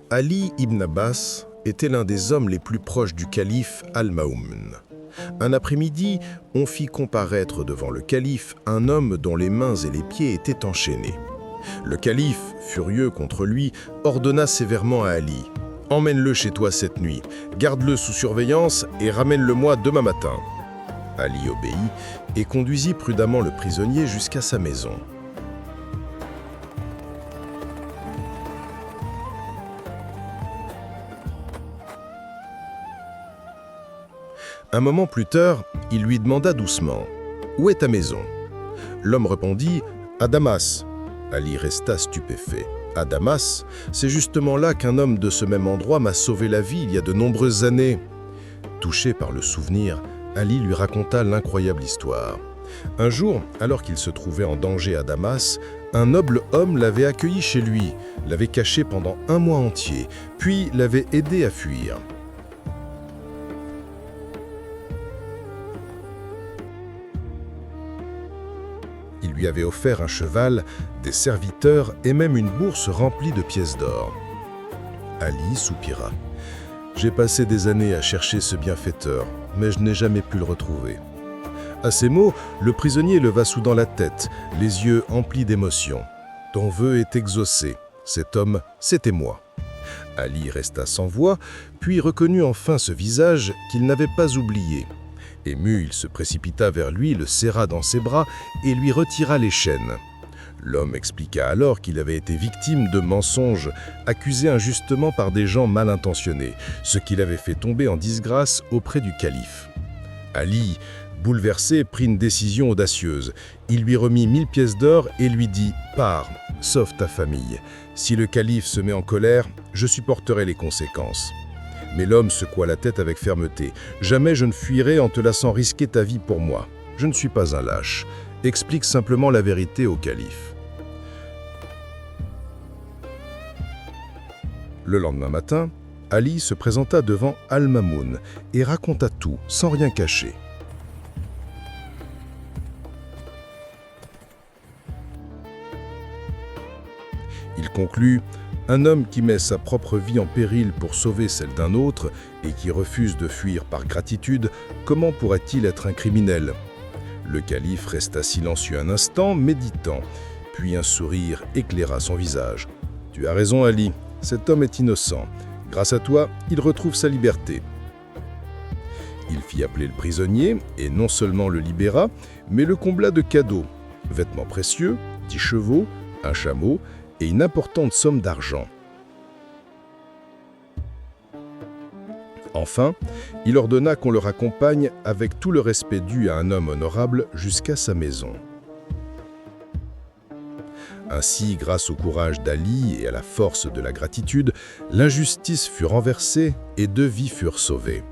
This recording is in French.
Ali ibn Abbas était l'un des hommes les plus proches du calife Al-Ma'mun. Un après-midi, on fit comparaître devant le calife un homme dont les mains et les pieds étaient enchaînés. Le calife, furieux contre lui, ordonna sévèrement à Ali « Emmène-le chez toi cette nuit, garde-le sous surveillance et ramène-le-moi demain matin. » Ali obéit et conduisit prudemment le prisonnier jusqu'à sa maison. Un moment plus tard, il lui demanda doucement « Où est ta maison ?» L'homme répondit « À Damas ». Ali resta stupéfait. « À Damas, c'est justement là qu'un homme de ce même endroit m'a sauvé la vie il y a de nombreuses années. » Touché par le souvenir, Ali lui raconta l'incroyable histoire. Un jour, alors qu'il se trouvait en danger à Damas, un noble homme l'avait accueilli chez lui, l'avait caché pendant un mois entier, puis l'avait aidé à fuir. Il lui avait offert un cheval, des serviteurs et même une bourse remplie de pièces d'or. Ali soupira. « J'ai passé des années à chercher ce bienfaiteur, mais je n'ai jamais pu le retrouver. » À ces mots, le prisonnier leva soudain la tête, les yeux emplis d'émotion. « Ton vœu est exaucé. Cet homme, c'était moi. » Ali resta sans voix, puis reconnut enfin ce visage qu'il n'avait pas oublié. Ému, il se précipita vers lui, le serra dans ses bras et lui retira les chaînes. L'homme expliqua alors qu'il avait été victime de mensonges, accusé injustement par des gens mal intentionnés, ce qui l'avait fait tomber en disgrâce auprès du calife. Ali, bouleversé, prit une décision audacieuse. Il lui remit 1000 pièces d'or et lui dit « Pars, sauve ta famille. Si le calife se met en colère, je supporterai les conséquences. » Mais l'homme secoua la tête avec fermeté. « Jamais je ne fuirai en te laissant risquer ta vie pour moi. Je ne suis pas un lâche. Explique simplement la vérité au calife. » Le lendemain matin, Ali se présenta devant Al-Ma'mun et raconta tout, sans rien cacher. Il conclut « Un homme qui met sa propre vie en péril pour sauver celle d'un autre et qui refuse de fuir par gratitude, comment pourrait-il être un criminel ?» Le calife resta silencieux un instant, méditant, puis un sourire éclaira son visage. « Tu as raison, Ali, cet homme est innocent. Grâce à toi, il retrouve sa liberté. » Il fit appeler le prisonnier et non seulement le libéra, mais le combla de cadeaux, vêtements précieux, 10 chevaux, un chameau et une importante somme d'argent. Enfin, il ordonna qu'on le raccompagne avec tout le respect dû à un homme honorable jusqu'à sa maison. Ainsi, grâce au courage d'Ali et à la force de la gratitude, l'injustice fut renversée et 2 vies furent sauvées.